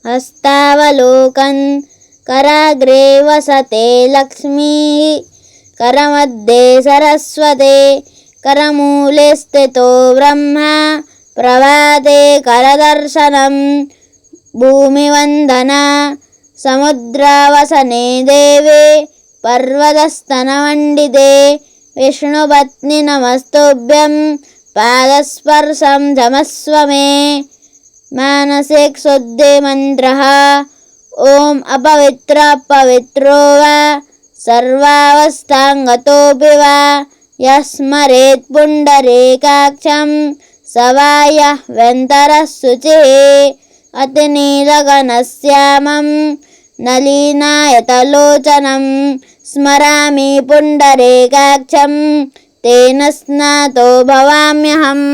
हस्तावलोकन् कराग्रे वसते लक्ष्मीः करमध्ये सरस्वते करमूले स्थितो ब्रह्मा प्रभाते करदर्शनं भूमिवन्दना समुद्रावसने देवे पर्वतस्तनमण्डिते विष्णुपत्नि नमस्तुभ्यं पादस्पर्शं क्षमस्व मे। मानसे क्षुद्धे मन्त्रः ॐ अपवित्रः पवित्रो वा सर्वावस्थां गतोऽपि वा यस्मरेत् पुण्डरीकाक्षं स वा यः वेन्तरः शुचिः अतिनीलगणश्यामं नलिनायतलोचनं स्मरामि पुण्डरीकाक्षं तेन स्नातो भवाम्यहम्।